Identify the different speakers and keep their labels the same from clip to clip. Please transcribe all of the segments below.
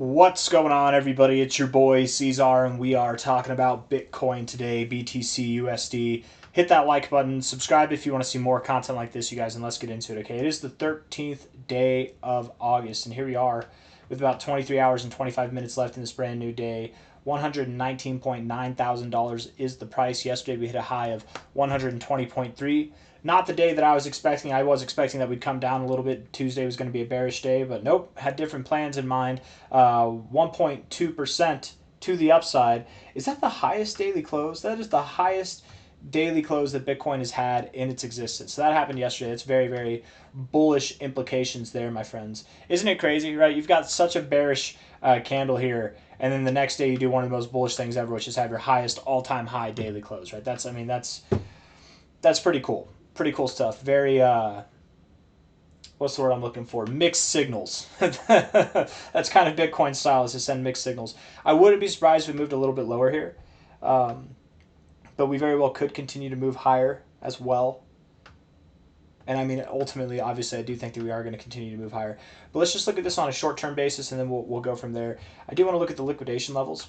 Speaker 1: What's going on, everybody? It's your boy C-Zar, and we are talking about Bitcoin today, BTC, USD. Hit that like button, subscribe if you want to see more content like this, you guys, and let's get into it, okay? It is the 13th day of August, and here we are with about 23 hours and 25 minutes left in this brand new day. $119.9 thousand is the price. Yesterday we hit a high of 120.3. Not the day that I was expecting. I was expecting that we'd come down a little bit. Tuesday was going to be a bearish day, but nope, had different plans in mind. 1.2% to the upside. Is that the highest daily close? That is the highest daily close that Bitcoin has had in its existence. So that happened yesterday. It's very, very bullish implications there, my friends. Isn't it crazy, right? You've got such a bearish candle here, and then the next day you do one of the most bullish things ever, which is have your highest all-time high daily close, right? That's pretty cool. Pretty cool stuff. Very what's the word I'm looking for? Mixed signals. That's kind of Bitcoin style, is to send mixed signals. I wouldn't be surprised if we moved a little bit lower here, but we very well could continue to move higher as well. And I mean, ultimately, obviously, I do think that we are going to continue to move higher. But let's just look at this on a short-term basis, and then we'll go from there. I do want to look at the liquidation levels.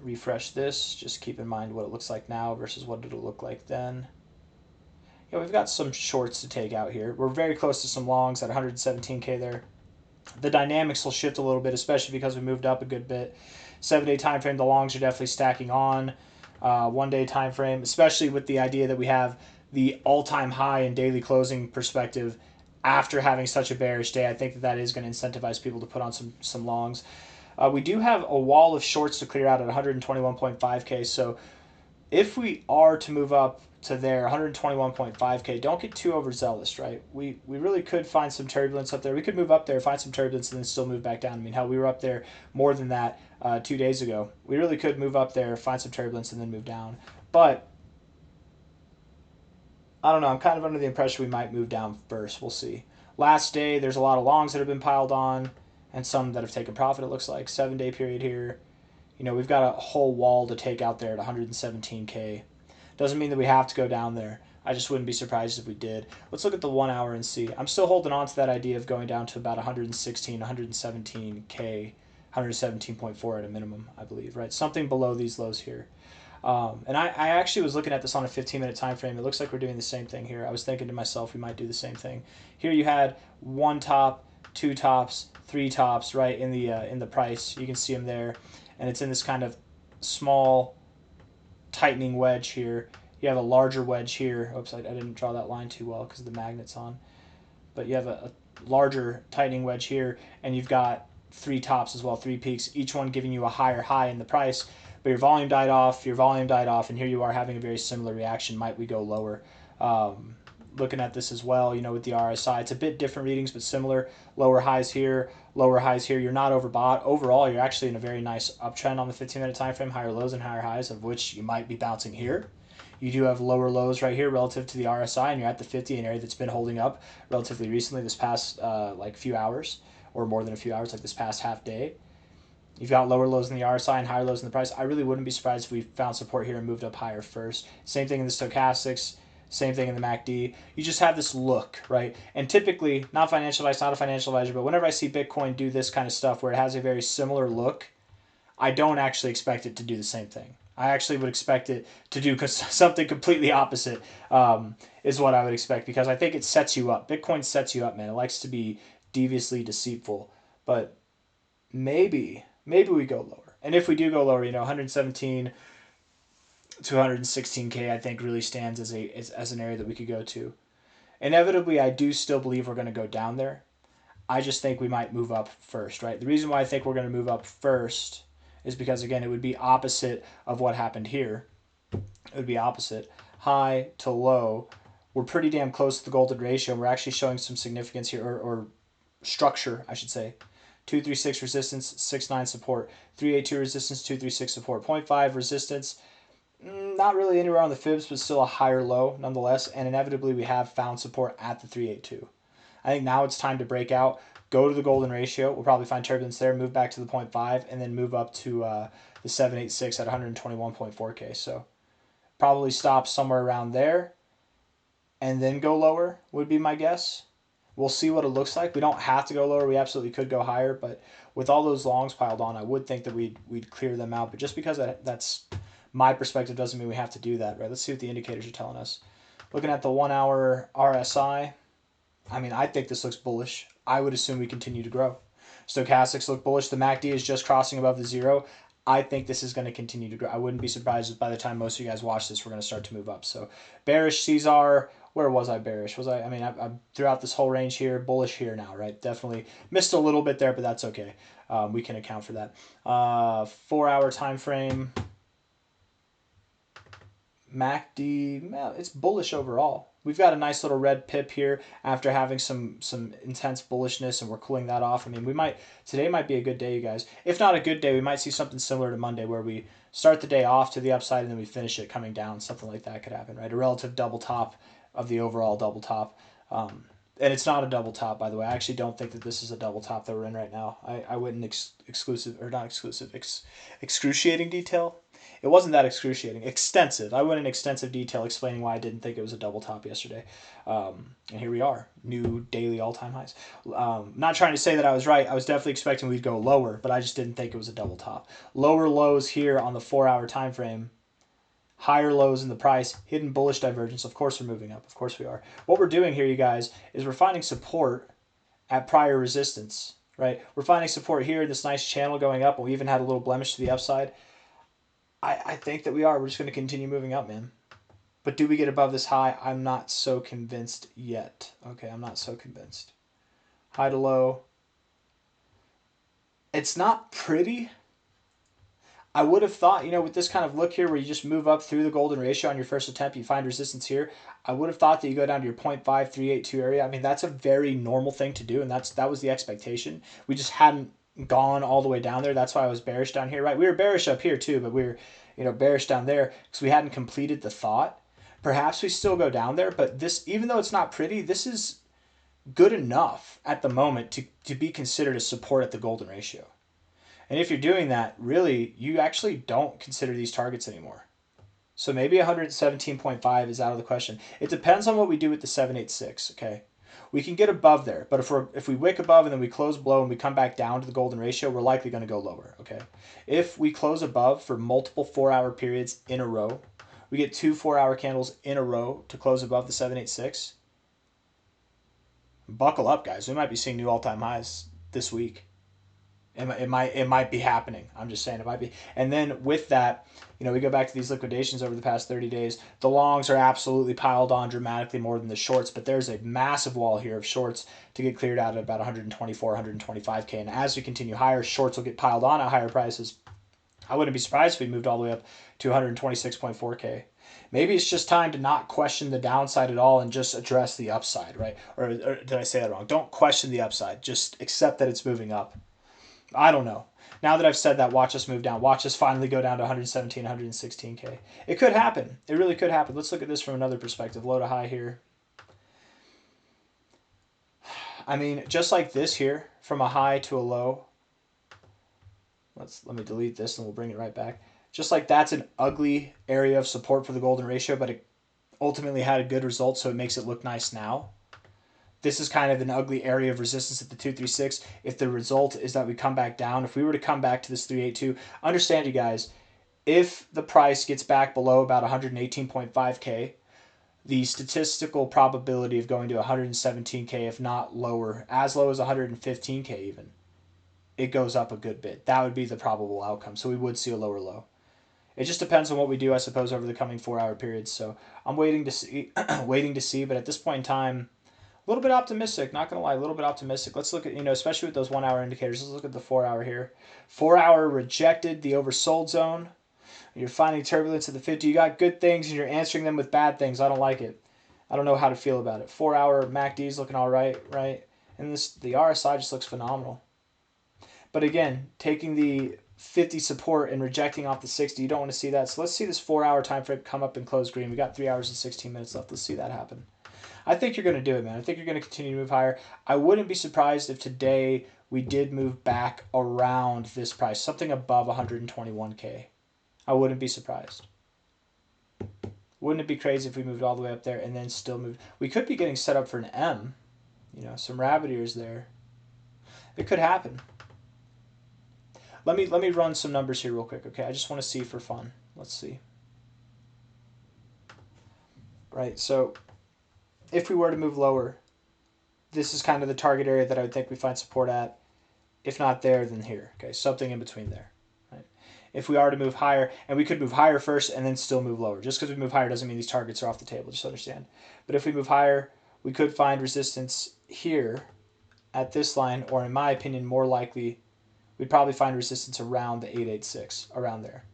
Speaker 1: Refresh this. Just keep in mind what it looks like now versus what it'll look like then. Yeah, we've got some shorts to take out here. We're very close to some longs at 117K there. The dynamics will shift a little bit, especially because we moved up a good bit. 7-day time frame, the longs are definitely stacking on. 1-day time frame, especially with the idea that we have the all-time high in daily closing perspective after having such a bearish day. I think that is going to incentivize people to put on some longs. We do have a wall of shorts to clear out at 121.5K, so if we are to move up to there, 121.5K, don't get too overzealous, right? We really could find some turbulence up there. We could move up there, find some turbulence, and then still move back down. I mean, hell, we were up there more than that 2 days ago. We really could move up there, find some turbulence, and then move down. But I don't know. I'm kind of under the impression we might move down first. We'll see. Last day, there's a lot of longs that have been piled on and some that have taken profit, it looks like. 7-day period here. You know, we've got a whole wall to take out there at 117K. Doesn't mean that we have to go down there. I just wouldn't be surprised if we did. Let's look at the 1 hour and see. I'm still holding on to that idea of going down to about 116, 117K, 117.4 at a minimum, I believe, right? Something below these lows here. And I actually was looking at this on a 15-minute time frame. It looks like we're doing the same thing here. I was thinking to myself, we might do the same thing. Here you had one top, two tops, three tops, right, in the price. You can see them there. And it's in this kind of small tightening wedge here. You have a larger wedge here. Oops, I didn't draw that line too well because the magnet's on. But you have a larger tightening wedge here, and you've got three tops as well, three peaks, each one giving you a higher high in the price. But your volume died off, and here you are having a very similar reaction. Might we go lower? Looking at this as well, you know, with the RSI, it's a bit different readings, but similar. Lower highs here, lower highs here. You're not overbought. Overall, you're actually in a very nice uptrend on the 15-minute time frame, higher lows and higher highs, of which you might be bouncing here. You do have lower lows right here relative to the RSI, and you're at the 50, an area that's been holding up relatively recently this past like few hours, or more than a few hours, like this past half day. You've got lower lows in the RSI and higher lows in the price. I really wouldn't be surprised if we found support here and moved up higher first. Same thing in the stochastics. Same thing in the MACD. You just have this look, right? And typically, not financial advice, not a financial advisor, but whenever I see Bitcoin do this kind of stuff where it has a very similar look, I don't actually expect it to do the same thing. I actually would expect it to do something completely opposite, is what I would expect, because I think it sets you up. Bitcoin sets you up, man. It likes to be deviously deceitful. But maybe we go lower. And if we do go lower, you know, 117 to 116K, I think really stands as an area that we could go to. Inevitably, I do still believe we're going to go down there. I just think we might move up first, right? The reason why I think we're going to move up first is because, again, it would be opposite of what happened here. It would be opposite. High to low. We're pretty damn close to the golden ratio. We're actually showing some significance here, or structure, I should say. 236 resistance, 6.9 support. 382 resistance, 236 support. 0.5 resistance. Not really anywhere on the fibs, but still a higher low nonetheless. And inevitably, we have found support at the 382. I think now it's time to break out, go to the golden ratio. We'll probably find turbulence there, move back to the 0.5, and then move up to the 786 at 121.4K. So probably stop somewhere around there and then go lower would be my guess. We'll see what it looks like. We don't have to go lower. We absolutely could go higher, but with all those longs piled on, I would think that we'd clear them out. But just because that's my perspective doesn't mean we have to do that, right? Let's see what the indicators are telling us. Looking at the 1 hour RSI, I mean, I think this looks bullish. I would assume we continue to grow. Stochastics look bullish. The MACD is just crossing above the 0. I think this is going to continue to grow. I wouldn't be surprised if by the time most of you guys watch this, we're going to start to move up. So bearish C-Zar. Where was I bearish? I mean, I'm throughout this whole range here, bullish here now, right? Definitely missed a little bit there, but that's okay. We can account for that. 4 hour time frame. MACD, it's bullish overall. We've got a nice little red pip here after having some intense bullishness, and we're cooling that off. I mean, today might be a good day, you guys. If not a good day, we might see something similar to Monday where we start the day off to the upside and then we finish it coming down. Something like that could happen, right? A relative double top of the overall double top. And it's not a double top, by the way. I actually don't think that this is a double top that we're in right now. I went in excruciating detail. It wasn't that excruciating. Extensive. I went in extensive detail explaining why I didn't think it was a double top yesterday. And here we are. New daily all-time highs. Not trying to say that I was right. I was definitely expecting we'd go lower, but I just didn't think it was a double top. Lower lows here on the 4 hour time frame. Higher lows in the price. Hidden bullish divergence. Of course we're moving up. Of course we are. What we're doing here, you guys, is we're finding support at prior resistance, right? We're finding support here in this nice channel going up, and we even had a little blemish to the upside. I think that we are. We're just going to continue moving up, man. But do we get above this high? I'm not so convinced yet. Okay, I'm not so convinced. High to low. It's not pretty. I would have thought, with this kind of look here where you just move up through the golden ratio on your first attempt, you find resistance here. I would have thought that you go down to your 0.5382 area. I mean, that's a very normal thing to do, and that was the expectation. We just hadn't gone all the way down there. That's why I was bearish down here, right? We were bearish up here too, but we were, bearish down there because we hadn't completed the thought. Perhaps we still go down there, but this, even though it's not pretty, this is good enough at the moment to be considered a support at the golden ratio. And if you're doing that, really, you actually don't consider these targets anymore. So maybe 117.5 is out of the question. It depends on what we do with the 786, okay? We can get above there, but if we wick above and then we close below and we come back down to the golden ratio, we're likely going to go lower, okay? If we close above for multiple 4 hour periods in a row, we get 2 4 hour candles in a row to close above the 786. Buckle up, guys. We might be seeing new all-time highs this week. It might be happening. I'm just saying it might be. And then with that, we go back to these liquidations over the past 30 days. The longs are absolutely piled on dramatically more than the shorts, but there's a massive wall here of shorts to get cleared out at about 124, 125K. And as we continue higher, shorts will get piled on at higher prices. I wouldn't be surprised if we moved all the way up to 126.4K. Maybe it's just time to not question the downside at all and just address the upside, right? Or did I say that wrong? Don't question the upside. Just accept that it's moving up. I don't know. Now that I've said that, watch us move down. Watch us finally go down to 117, 116K. It could happen. It really could happen. Let's look at this from another perspective. Low to high here. I mean, just like this here, from a high to a low. Let me delete this and we'll bring it right back. Just like that's an ugly area of support for the golden ratio, but it ultimately had a good result, so it makes it look nice now. This is kind of an ugly area of resistance at the 236. If the result is that we come back down, if we were to come back to this 382, understand, you guys, if the price gets back below about 118.5K, the statistical probability of going to 117K, if not lower, as low as 115K even, it goes up a good bit. That would be the probable outcome. So we would see a lower low. It just depends on what we do, I suppose, over the coming 4 hour periods. So I'm waiting to see, but at this point in time, a little bit optimistic, not going to lie, a little bit optimistic. Let's look at, especially with those 1 hour indicators, let's look at the 4 hour here. 4 hour rejected the oversold zone. You're finding turbulence at the 50. You got good things and you're answering them with bad things. I don't like it. I don't know how to feel about it. 4 hour MACD is looking all right, right? And the RSI just looks phenomenal. But again, taking the 50 support and rejecting off the 60, you don't want to see that. So let's see this 4 hour time frame come up and close green. We got 3 hours and 16 minutes left. Let's see that happen. I think you're going to do it, man. I think you're going to continue to move higher. I wouldn't be surprised if today we did move back around this price, something above 121K. I wouldn't be surprised. Wouldn't it be crazy if we moved all the way up there and then still moved? We could be getting set up for an M. You know, some rabbit ears there. It could happen. Let me run some numbers here real quick, okay? I just want to see for fun. Let's see. Right, so if we were to move lower, this is kind of the target area that I would think we find support at. If not there, then here. Okay, something in between there. Right? If we are to move higher, and we could move higher first and then still move lower. Just because we move higher doesn't mean these targets are off the table, just understand. But if we move higher, we could find resistance here at this line, or in my opinion, more likely, we'd probably find resistance around the 886, around there.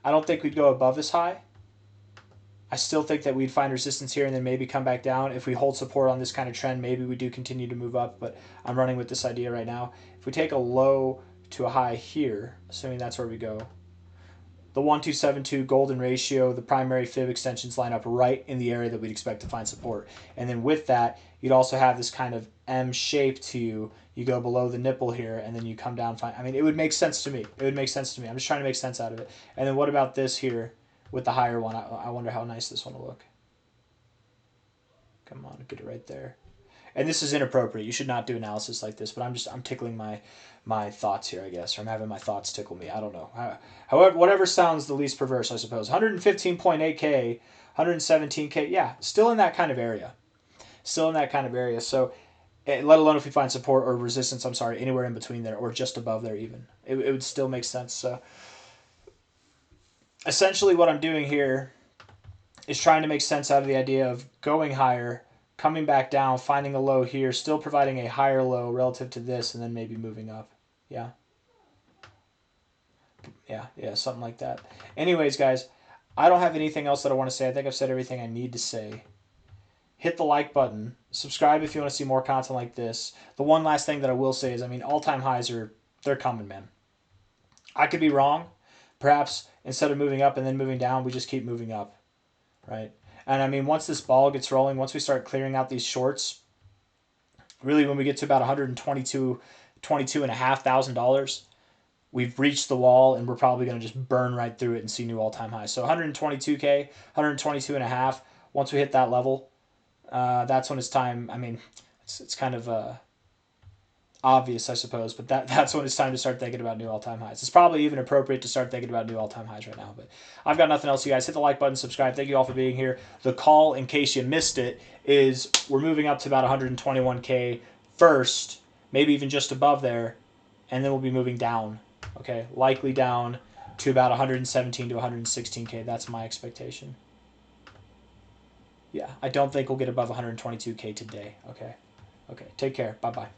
Speaker 1: I don't think we'd go above this high. I still think that we'd find resistance here and then maybe come back down. If we hold support on this kind of trend, maybe we do continue to move up, but I'm running with this idea right now. If we take a low to a high here, assuming that's where we go, the 1272 golden ratio, the primary fib extensions line up right in the area that we'd expect to find support. And then with that, you'd also have this kind of M shape to you. You go below the nipple here, and then you come down. I mean, it would make sense to me. It would make sense to me. I'm just trying to make sense out of it. And then what about this here? With the higher one, I wonder how nice this one will look. Come on, get it right there. And this is inappropriate. You should not do analysis like this, but I'm tickling my thoughts here, I guess, or I'm having my thoughts tickle me. I don't know. However, whatever sounds the least perverse, I suppose. 115.8K, 117K, yeah, still in that kind of area. Still in that kind of area. So, let alone if we find support or resistance, I'm sorry, anywhere in between there or just above there even. It would still make sense. So, essentially what I'm doing here is trying to make sense out of the idea of going higher, coming back down, finding a low here, still providing a higher low relative to this, and then maybe moving up. Yeah. Yeah, something like that. Anyways, guys, I don't have anything else that I want to say. I think I've said everything I need to say. Hit the like button. Subscribe if you want to see more content like this. The one last thing that I will say is, I mean, all-time highs they're coming, man. I could be wrong. Perhaps instead of moving up and then moving down, we just keep moving up, right? And I mean, once this ball gets rolling, once we start clearing out these shorts, really when we get to about $122,500, we've reached the wall and we're probably going to just burn right through it and see new all-time highs. So 122K, 122 and a half. Once we hit that level, that's when it's time. I mean, it's kind of obvious, I suppose, but that's when it's time to start thinking about new all-time highs. It's probably even appropriate to start thinking about new all-time highs right now, but I've got nothing else, you guys. Hit the like button, subscribe. Thank you all for being here. The call, in case you missed it, is we're moving up to about 121K first, maybe even just above there, and then we'll be moving down, okay? Likely down to about 117 to 116K. That's my expectation. Yeah, I don't think we'll get above 122K today, okay? Okay, take care. Bye-bye.